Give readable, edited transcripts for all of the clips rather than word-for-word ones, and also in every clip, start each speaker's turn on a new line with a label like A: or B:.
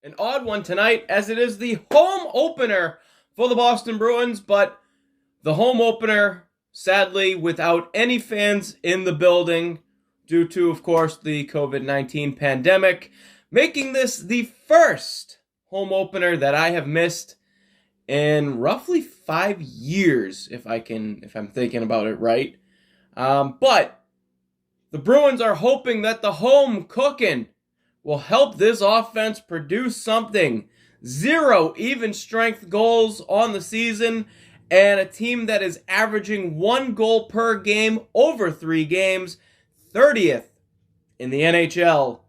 A: An odd one tonight, as it is the home opener for the Boston Bruins, but the home opener, sadly, without any fans in the building due to, of course, the COVID-19 pandemic, making this the first home opener that I have missed in roughly 5 years, if I'm thinking about it right. But the Bruins are hoping that the home cooking will help this offense produce something. 0 even strength goals on the season, and a team that is averaging 1 goal per game over 3 games, 30th in the NHL.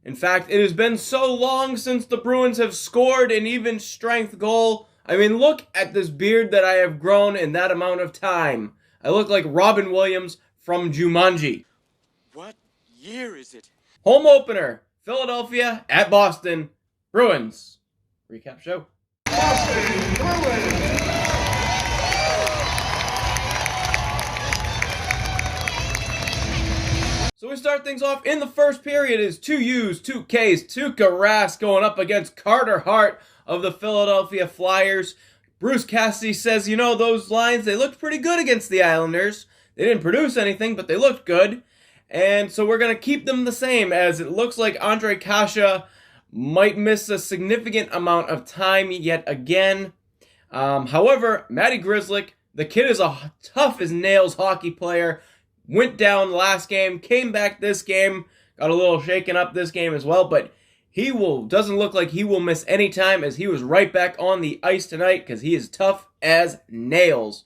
A: In fact, it has been so long since the Bruins have scored an even strength goal. I mean, look at this beard that I have grown in that amount of time. I look like Robin Williams from Jumanji.
B: What year is it?
A: Home opener, Philadelphia at Boston. Bruins Recap Show.
C: Boston Bruins.
A: So we start things off in the first period is 2 U's, 2 K's, Tuukka Rask going up against Carter Hart of the Philadelphia Flyers. Bruce Cassidy says, those lines, they looked pretty good against the Islanders. They didn't produce anything, but they looked good. And so we're going to keep them the same, as it looks like Ondrej Kase might miss a significant amount of time yet again. However, Matty Grzelcyk, the kid is a tough-as-nails hockey player. Went down last game, came back this game, got a little shaken up this game as well, but doesn't look like he will miss any time, as he was right back on the ice tonight, because he is tough as nails.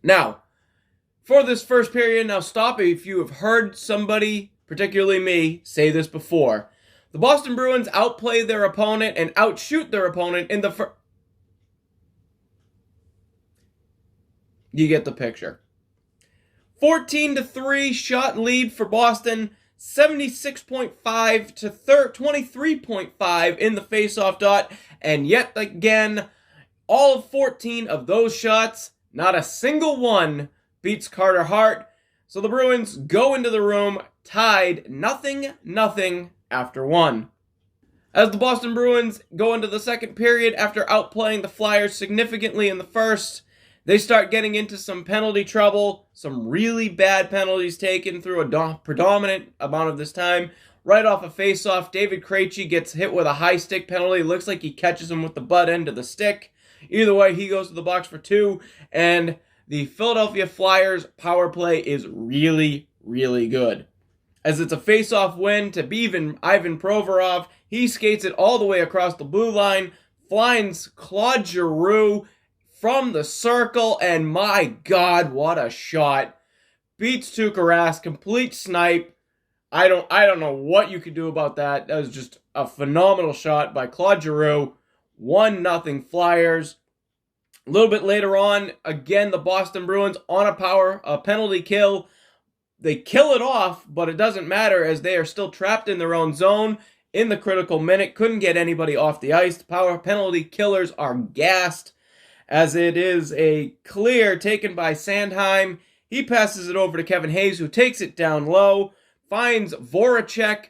A: Now, for this first period, now stop if you have heard somebody, particularly me, say this before. The Boston Bruins outplay their opponent and outshoot their opponent in the first. You get the picture. 14-3 shot lead for Boston, 76.5 to 23.5 in the faceoff dot, and yet again, all of 14 of those shots, not a single one beats Carter Hart. So the Bruins go into the room tied 0-0 after 1. As the Boston Bruins go into the second period after outplaying the Flyers significantly in the first, they start getting into some penalty trouble, some really bad penalties taken through a predominant amount of this time. Right off a face-off, David Krejci gets hit with a high stick penalty. Looks like he catches him with the butt end of the stick. Either way, he goes to the box for 2, and the Philadelphia Flyers power play is really, really good. As it's a face-off win to Ivan Provorov. He skates it all the way across the blue line, finds Claude Giroux from the circle, and my God, what a shot. Beats Tuukka Rask, complete snipe. I don't know what you could do about that. That was just a phenomenal shot by Claude Giroux. 1-0 Flyers. A little bit later on, again, the Boston Bruins on a penalty kill. They kill it off, but it doesn't matter, as they are still trapped in their own zone in the critical minute. Couldn't get anybody off the ice. The penalty killers are gassed, as it is a clear taken by Sandheim. He passes it over to Kevin Hayes, who takes it down low, finds Voracek,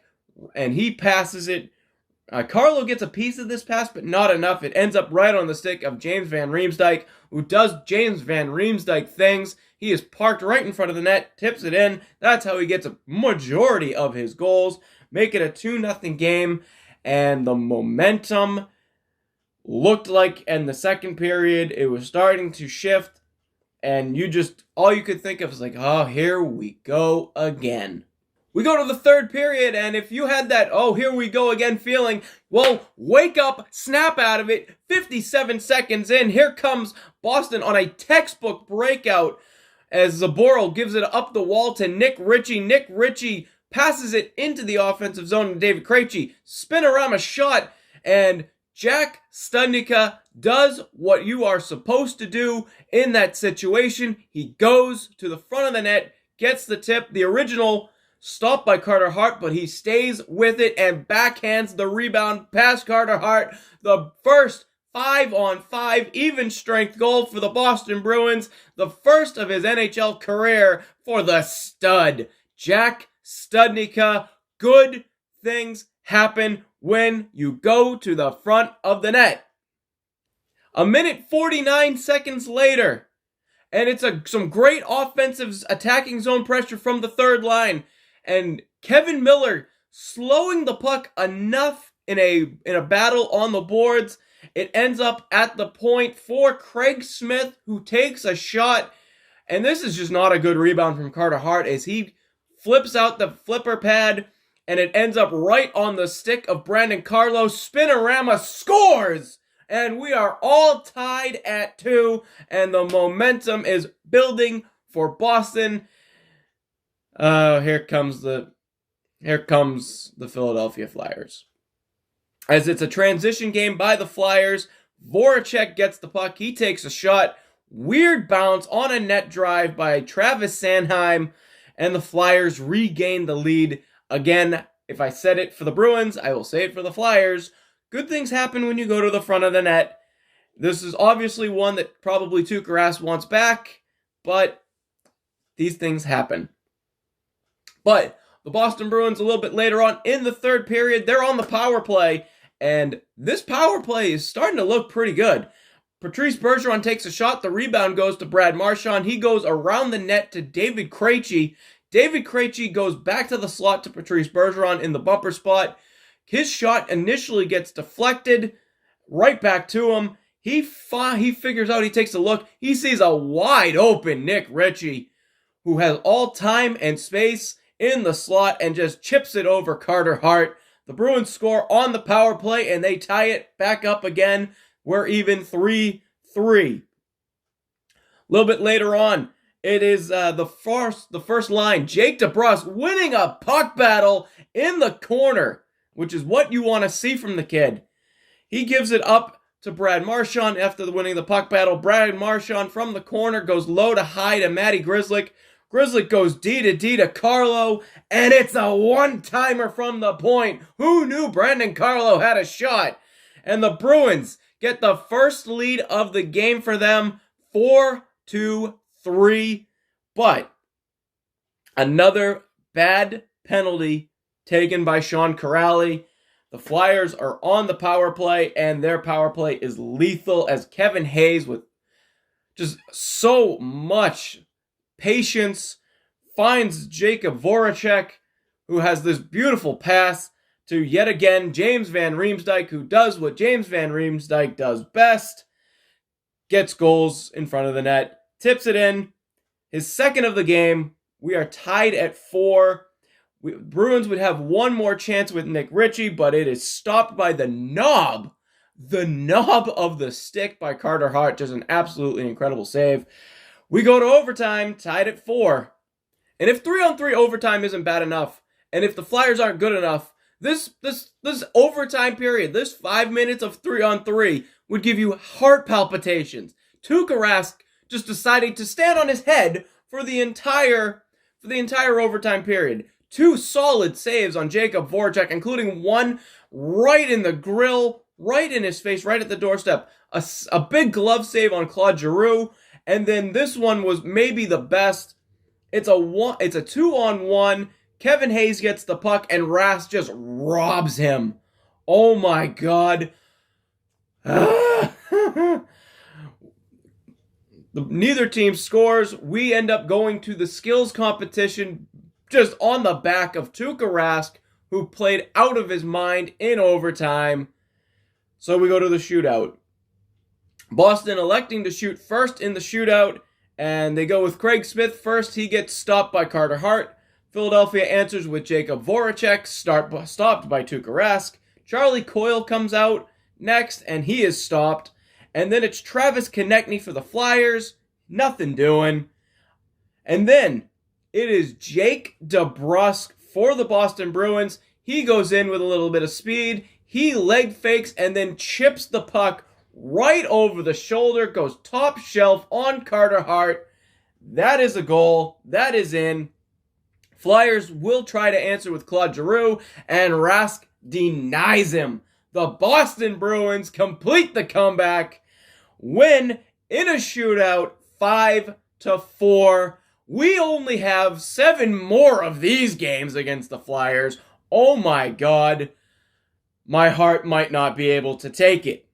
A: and he passes it. Carlo gets a piece of this pass, but not enough. It ends up right on the stick of James Van Riemsdyk, who does James Van Riemsdyk things. He is parked right in front of the net, tips it in. That's how he gets a majority of his goals. Make it a 2-0 game, and the momentum looked like in the second period it was starting to shift, and all you could think of is like, oh, here we go again. We go to the third period, and if you had that, oh, here we go again feeling, well, wake up, snap out of it. 57 seconds in, here comes Boston on a textbook breakout as Zaboral gives it up the wall to Nick Ritchie. Nick Ritchie passes it into the offensive zone to David Krejci. Spinorama shot, and Jack Studnicka does what you are supposed to do in that situation. He goes to the front of the net, gets the tip, the original stopped by Carter Hart, but he stays with it and backhands the rebound past Carter Hart. The first 5-on-5 even strength goal for the Boston Bruins, the first of his NHL career for the stud, Jack Studnicka. Good things happen when you go to the front of the net. A minute 49 seconds later, and it's some great offensive attacking zone pressure from the third line, and Kevin Miller slowing the puck enough in a battle on the boards. It ends up at the point for Craig Smith, who takes a shot, and this is just not a good rebound from Carter Hart as he flips out the flipper pad, and it ends up right on the stick of Brandon Carlo. Spinorama scores! And we are all tied at 2, and the momentum is building for Boston. Here comes the Philadelphia Flyers. As it's a transition game by the Flyers, Voracek gets the puck. He takes a shot. Weird bounce on a net drive by Travis Sanheim, and the Flyers regain the lead. Again, if I said it for the Bruins, I will say it for the Flyers. Good things happen when you go to the front of the net. This is obviously one that probably Tuukka Rask wants back, but these things happen. But the Boston Bruins, a little bit later on in the third period, they're on the power play, and this power play is starting to look pretty good. Patrice Bergeron takes a shot. The rebound goes to Brad Marchand. He goes around the net to David Krejci. David Krejci goes back to the slot to Patrice Bergeron in the bumper spot. His shot initially gets deflected right back to him. He figures out, he takes a look. He sees a wide open Nick Ritchie, who has all time and space in the slot and just chips it over Carter Hart. The Bruins score on the power play, and they tie it back up again. We're even 3-3. A little bit later on, it is the first line. Jake DeBrusk winning a puck battle in the corner, which is what you want to see from the kid. He gives it up to Brad Marchand after winning the puck battle. Brad Marchand from the corner goes low to high to Matty Grzelcyk. Grzelcyk goes D to D to Carlo, and it's a one-timer from the point. Who knew Brandon Carlo had a shot? And the Bruins get the first lead of the game for them, 4-3. But another bad penalty taken by Sean Kuraly. The Flyers are on the power play, and their power play is lethal as Kevin Hayes, with just so much patience, finds Jacob Voracek, who has this beautiful pass to yet again James Van Riemsdyk, who does what James Van Riemsdyk does best, gets goals in front of the net, tips it in, his second of the game. We are tied at 4. Bruins would have one more chance with Nick Ritchie, but it is stopped by the knob of the stick by Carter Hart. Just an absolutely incredible save. We go to overtime, tied at 4. And if 3-on-3 overtime isn't bad enough, and if the Flyers aren't good enough, this overtime period, this 5 minutes of 3-on-3 would give you heart palpitations. Tuukka Rask just deciding to stand on his head for the entire overtime period. 2 solid saves on Jacob Voracek, including one right in the grill, right in his face, right at the doorstep. A big glove save on Claude Giroux, and then this one was maybe the best. It's a 2-on-1. Kevin Hayes gets the puck, and Rask just robs him. Oh my God. Neither team scores. We end up going to the skills competition just on the back of Tuukka Rask, who played out of his mind in overtime. So we go to the shootout. Boston electing to shoot first in the shootout, and they go with Craig Smith first. He gets stopped by Carter Hart. Philadelphia answers with Jacob Voracek, stopped by Tuukka Rask. Charlie Coyle comes out next, and he is stopped. And then it's Travis Konechny for the Flyers. Nothing doing. And then it is Jake DeBrusk for the Boston Bruins. He goes in with a little bit of speed. He leg fakes and then chips the puck right over the shoulder. Goes top shelf on Carter Hart. That is a goal. That is in. Flyers will try to answer with Claude Giroux, and Rask denies him. The Boston Bruins complete the comeback, win in a shootout 5-4. We only have 7 more of these games against the Flyers. Oh my God. my heart might not be able to take it.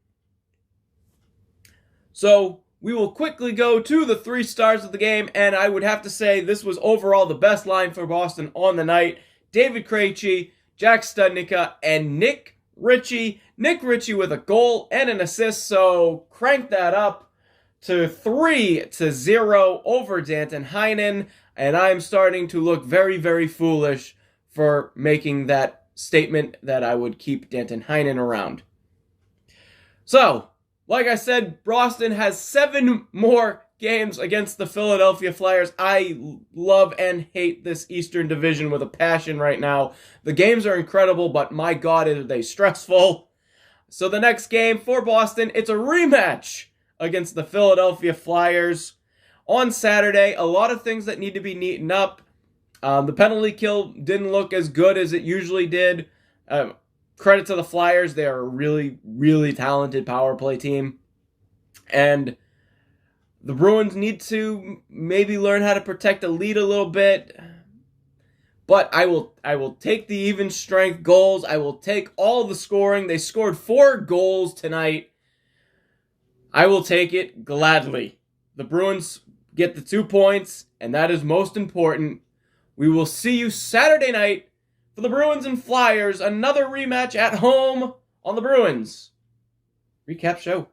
A: So we will quickly go to the 3 stars of the game, and I would have to say this was overall the best line for Boston on the night. David Krejci, Jack Studnicka, and Nick Ritchie. Nick Ritchie with a goal and an assist, so crank that up to 3-0 over Danton Heinen, and I'm starting to look very, very foolish for making that statement that I would keep Danton Heinen around. So, like I said, Boston has 7 more games against the Philadelphia Flyers. I love and hate this Eastern Division with a passion right now. The games are incredible, but my God, are they stressful. So the next game for Boston, it's a rematch against the Philadelphia Flyers on Saturday. A lot of things that need to be neatened up. The penalty kill didn't look as good as it usually did. Credit to the Flyers. They are a really, really talented power play team. And the Bruins need to maybe learn how to protect the lead a little bit. But I will take the even strength goals. I will take all the scoring. They scored 4 goals tonight. I will take it gladly. The Bruins get the 2 points, and that is most important. We will see you Saturday night for the Bruins and Flyers. Another rematch at home on the Bruins Recap Show.